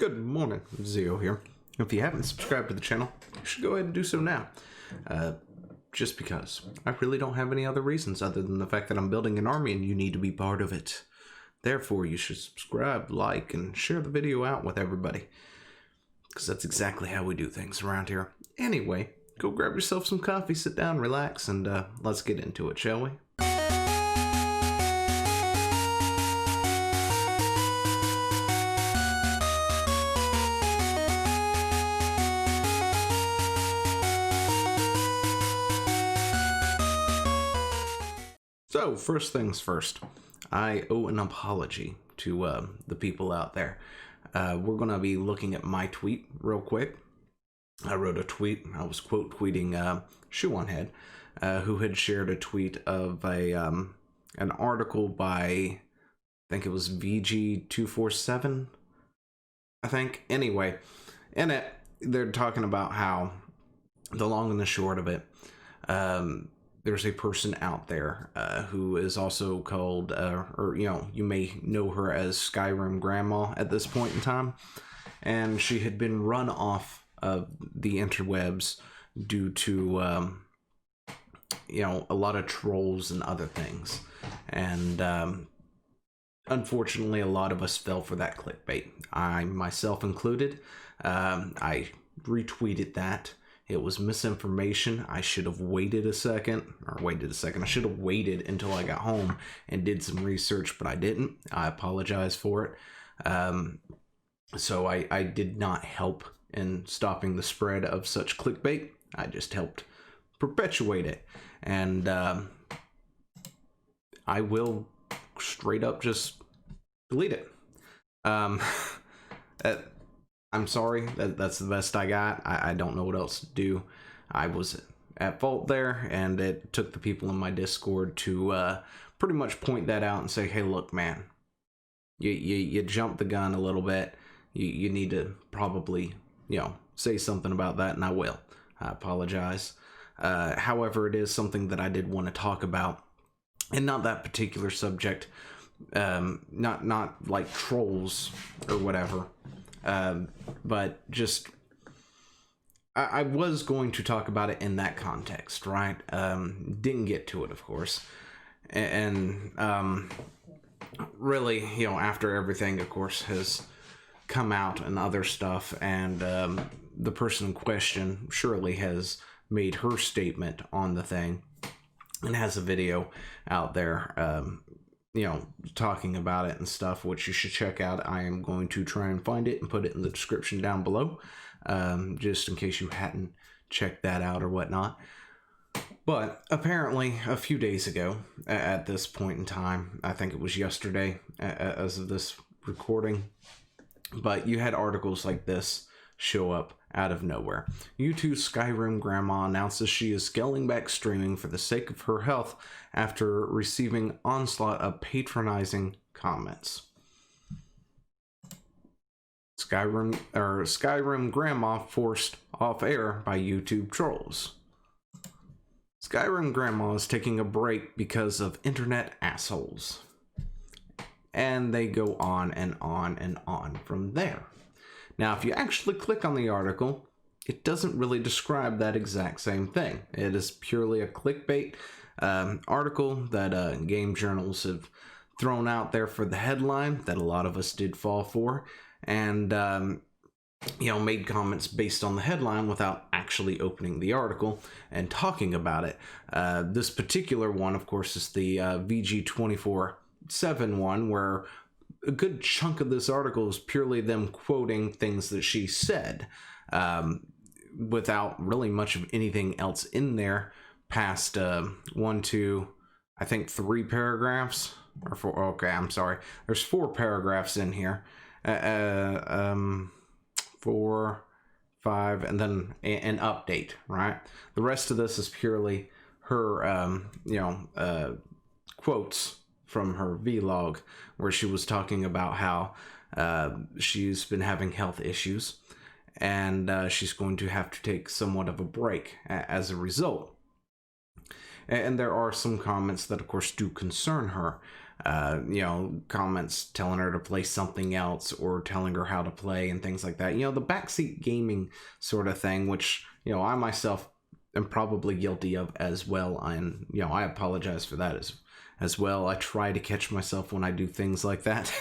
Good morning, Zio here. If you haven't subscribed to the channel, you should go ahead and do so now. Just because. I really don't have any other reasons other than the fact that I'm building an army and you need to be part of it. Therefore, you should subscribe, like, and share the video out with everybody. Because that's exactly how we do things around here. Anyway, go grab yourself some coffee, sit down, relax, and let's get into it, shall we? So, first things first, I owe an apology to the people out there. We're going to be looking at my tweet real quick. I wrote a tweet, I was quote tweeting Shoe on Head, who had shared a tweet of an article by, I think it was VG247, I think. Anyway, in it, they're talking about how, the long and the short of it, there's a person out there who is also called, you may know her as Skyrim Grandma at this point in time. And she had been run off of the interwebs due to, a lot of trolls and other things. And unfortunately, a lot of us fell for that clickbait. I myself included. I retweeted that. It was misinformation. I should have waited a second. I should have waited until I got home and did some research, but I didn't. I apologize for it. So I did not help in stopping the spread of such clickbait. I just helped perpetuate it. And I will straight up just delete it. I'm sorry, that's the best I got. I don't know what else to do. I was at fault there, and it took the people in my Discord to pretty much point that out and say, hey, look, man, you jumped the gun a little bit. You need to probably, say something about that, and I will. I apologize. However, it is something that I did want to talk about, and not that particular subject, not like trolls or whatever. But just, I was going to talk about it in that context, right? Didn't get to it, of course. And really, after everything, of course, has come out and other stuff, and the person in question, Shirley, has made her statement on the thing and has a video out there, talking about it and stuff, which you should check out. I am going to try and find it and put it in the description down below, just in case you hadn't checked that out or whatnot. But apparently a few days ago, at this point in time, I think it was yesterday as of this recording, but you had articles like this show up out of nowhere. YouTube's Skyrim Grandma announces she is scaling back streaming for the sake of her health after receiving onslaught of patronizing comments. Skyrim Grandma forced off air by YouTube trolls. Skyrim Grandma is taking a break because of internet assholes. And they go on and on and on from there. Now, if you actually click on the article, it doesn't really describe that exact same thing. It is purely a clickbait article that game journals have thrown out there for the headline that a lot of us did fall for, and made comments based on the headline without actually opening the article and talking about it. This particular one, of course, is the VG247 one, where a good chunk of this article is purely them quoting things that she said, without really much of anything else in there past 1, 2, I think 3 paragraphs, or 4. Okay, I'm sorry. There's 4 paragraphs in here. 4, 5, and then an update, right? The rest of this is purely her, quotes from her vlog, where she was talking about how she's been having health issues, and she's going to have to take somewhat of a break as a result. And there are some comments that, of course, do concern her. comments telling her to play something else or telling her how to play and things like that. The backseat gaming sort of thing, which, I myself am probably guilty of as well. And, I apologize for that as well. I try to catch myself when I do things like that.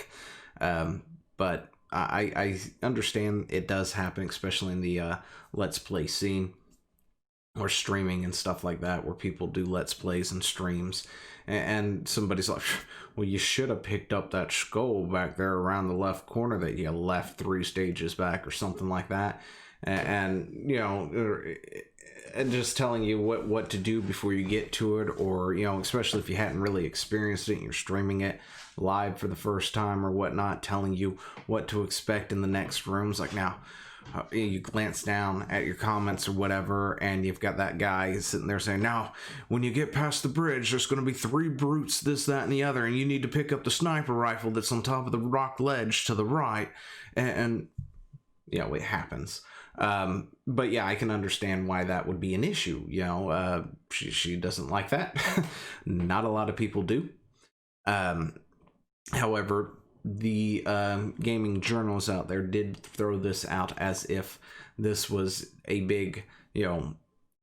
But I understand it does happen, especially in the Let's Play scene or streaming and stuff like that, where people do Let's Plays and streams. And somebody's like, well, you should have picked up that skull back there around the left corner that you left 3 stages back or something like that. And and just telling you what to do before you get to it, or, especially if you hadn't really experienced it and you're streaming it live for the first time or whatnot, telling you what to expect in the next rooms. Like, now, you glance down at your comments or whatever, and you've got that guy sitting there saying, now, when you get past the bridge, there's going to be 3 brutes, this, that, and the other, and you need to pick up the sniper rifle that's on top of the rock ledge to the right. And it happens. But yeah, I can understand why that would be an issue. She doesn't like that. Not a lot of people do. However, the gaming journals out there did throw this out as if this was a big,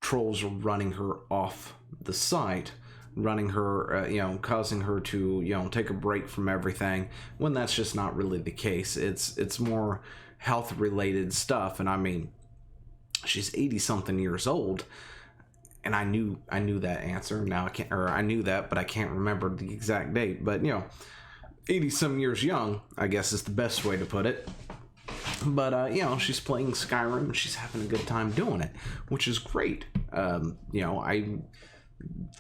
trolls running her off the site, running her, causing her to, take a break from everything, when that's just not really the case. It's more health related stuff. And I mean, she's 80 something years old, and I knew that answer. Now I knew that, but I can't remember the exact date. But 80 some years young, I guess, is the best way to put it. But she's playing Skyrim and she's having a good time doing it, which is great. I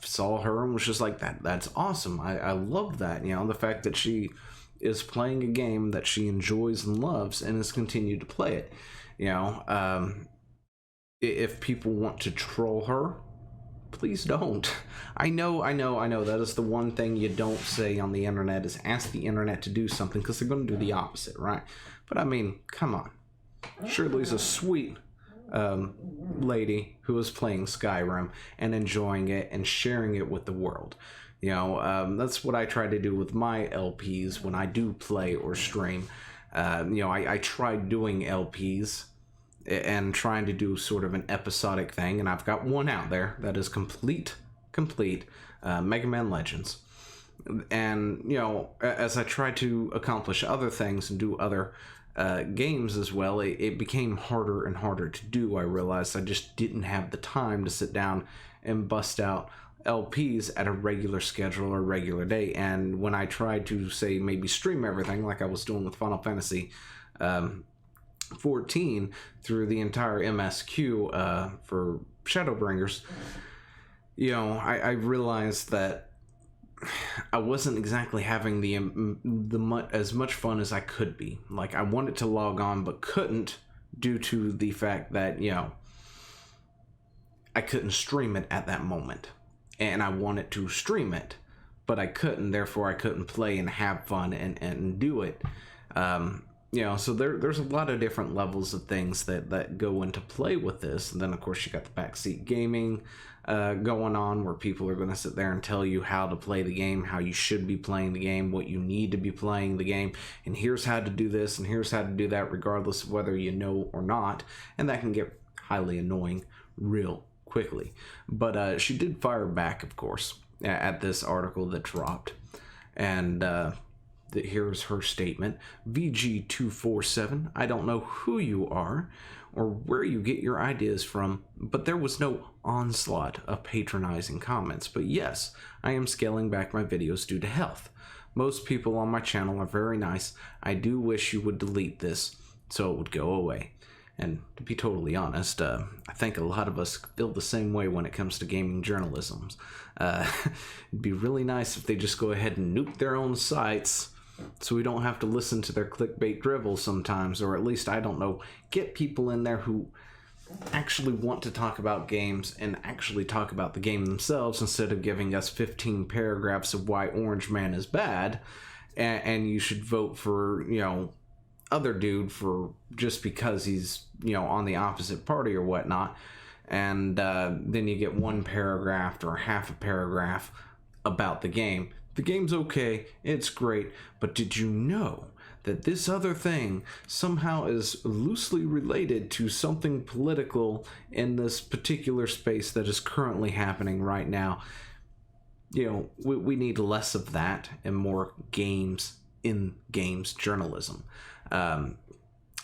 saw her and was just like, that's awesome. I love that. The fact that she is playing a game that she enjoys and loves and has continued to play it. If people want to troll her, please don't. I know that is the one thing you don't say on the internet, is ask the internet to do something, because they're going to do the opposite, right? But I mean, come on. Shirley's a sweet lady who is playing Skyrim and enjoying it and sharing it with the world. That's what I try to do with my LPs when I do play or stream. I tried doing LPs and trying to do sort of an episodic thing, and I've got one out there that is complete Mega Man Legends. And as I try to accomplish other things and do other games as well, it became harder and harder to do. I realized I just didn't have the time to sit down and bust out LPs at a regular schedule or regular day. And when I tried to, say, maybe stream everything like I was doing with Final Fantasy 14 through the entire MSQ for Shadowbringers, I realized that I wasn't exactly having as much fun as I could be. Like, I wanted to log on but couldn't, due to the fact that I couldn't stream it at that moment, and I wanted to stream it but I couldn't. Therefore, I couldn't play and have fun and do it. So there's a lot of different levels of things that go into play with this. And then, of course, you got the backseat gaming going on, where people are going to sit there and tell you how to play the game, how you should be playing the game, what you need to be playing the game, and here's how to do this, and here's how to do that, regardless of whether you know or not. And that can get highly annoying real quickly. But she did fire back, of course, at this article that dropped. And here's her statement. VG247, I don't know who you are or where you get your ideas from, but there was no onslaught of patronizing comments. But yes, I am scaling back my videos due to health. Most people on my channel are very nice. I do wish you would delete this so it would go away. And to be totally honest, I think a lot of us feel the same way when it comes to gaming journalism. It'd be really nice if they just go ahead and nuke their own sites, so we don't have to listen to their clickbait drivel sometimes, or at least, I don't know, get people in there who actually want to talk about games and actually talk about the game themselves, instead of giving us 15 paragraphs of why Orange Man is bad and you should vote for, other dude for just because he's, on the opposite party or whatnot. And then you get one paragraph or half a paragraph about the game. the game's okay, it's great, but did you know that this other thing somehow is loosely related to something political in this particular space that is currently happening right now? You know, we need less of that and more games in games journalism.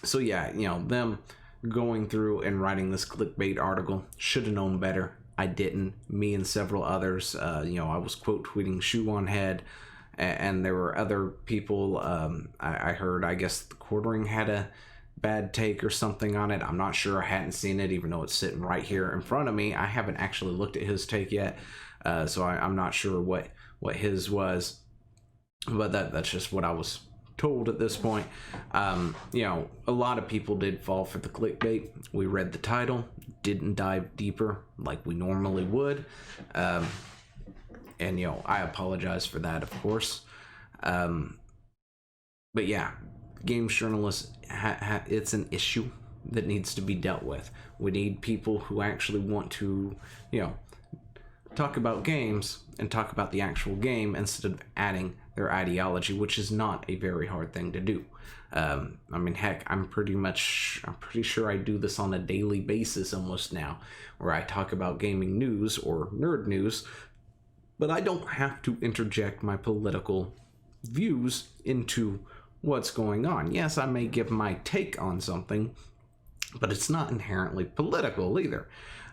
So yeah, you know, them going through and writing this clickbait article, should have known better. I didn't. Me and several others, you know, I was quote tweeting shoe on head, and there were other people. I heard, I guess the Quartering had a bad take or something on it. I'm not sure. I hadn't seen it, even though it's sitting right here in front of me. I haven't actually looked at his take yet, so I'm not sure what his was. But that's just what I was told at this point. You know, a lot of people did fall for the clickbait. We read the title, didn't dive deeper like we normally would, and you know, I apologize for that, of course. But yeah, games journalists, it's an issue that needs to be dealt with. We need people who actually want to, you know, talk about games and talk about the actual game instead of adding their ideology, which is not a very hard thing to do. I mean, heck, I'm pretty sure I do this on a daily basis almost now, where I talk about gaming news or nerd news, but I don't have to interject my political views into what's going on. Yes, I may give my take on something, but it's not inherently political either.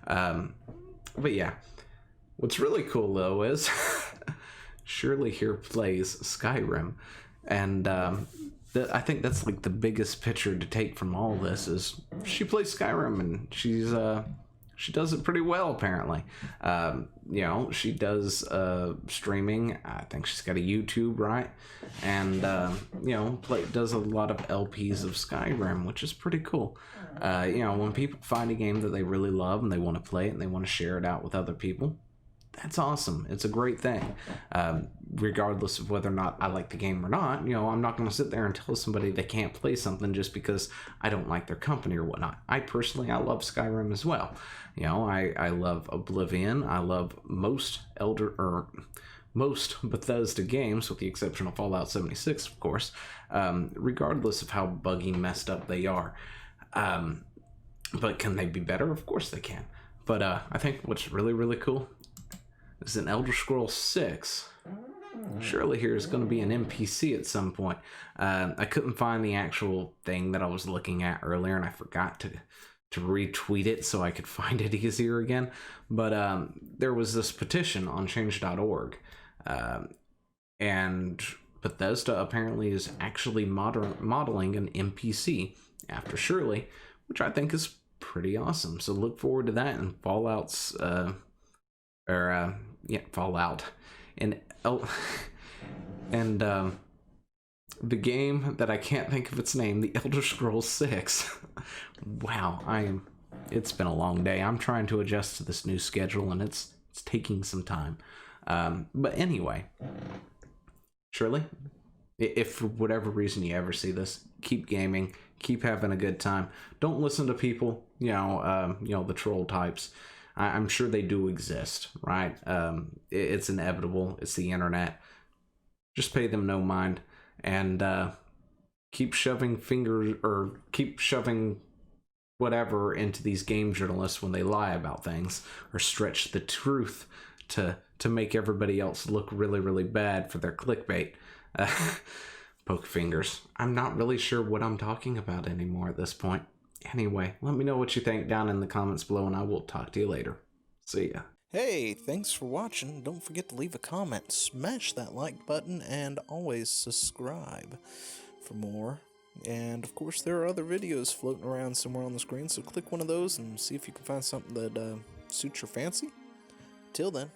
But yeah, what's really cool though is Shirley here plays Skyrim, and I think that's like the biggest picture to take from all this is she plays Skyrim, and she does it pretty well apparently. You know, she does streaming. I think she's got a YouTube, right? And you know, does a lot of LPs of Skyrim, which is pretty cool. You know, when people find a game that they really love and they want to play it and they want to share it out with other people, that's awesome. It's a great thing. Regardless of whether or not I like the game or not, you know, I'm not going to sit there and tell somebody they can't play something just because I don't like their company or whatnot. I love Skyrim as well. You know, I love Oblivion. I love most Bethesda games, with the exception of Fallout 76, of course, regardless of how buggy, messed up they are. But can they be better? Of course they can. But I think what's really, really cool is in Elder Scrolls 6, Shirley here is going to be an NPC at some point. I couldn't find the actual thing that I was looking at earlier, and I forgot to retweet it so I could find it easier again. But there was this petition on change.org, and Bethesda apparently is actually modeling an NPC after Shirley, which I think is pretty awesome. So look forward to that in Fallout's... Fallout, and the game that I can't think of its name, the Elder Scrolls 6. Wow, it's been a long day. I'm trying to adjust to this new schedule, and it's taking some time. But anyway, Shirley, if for whatever reason you ever see this, keep gaming, keep having a good time. Don't listen to people, the troll types. I'm sure they do exist, right? It's inevitable. It's the internet. Just pay them no mind, and keep shoving whatever into these game journalists when they lie about things or stretch the truth to make everybody else look really, really bad for their clickbait. Poke fingers. I'm not really sure what I'm talking about anymore at this point. Anyway, let me know what you think down in the comments below, and I will talk to you later. See ya. Hey, thanks for watching. Don't forget to leave a comment, smash that like button, and always subscribe for more. And of course, there are other videos floating around somewhere on the screen, so click one of those and see if you can find something that suits your fancy. Till then,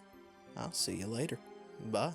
I'll see you later. Bye.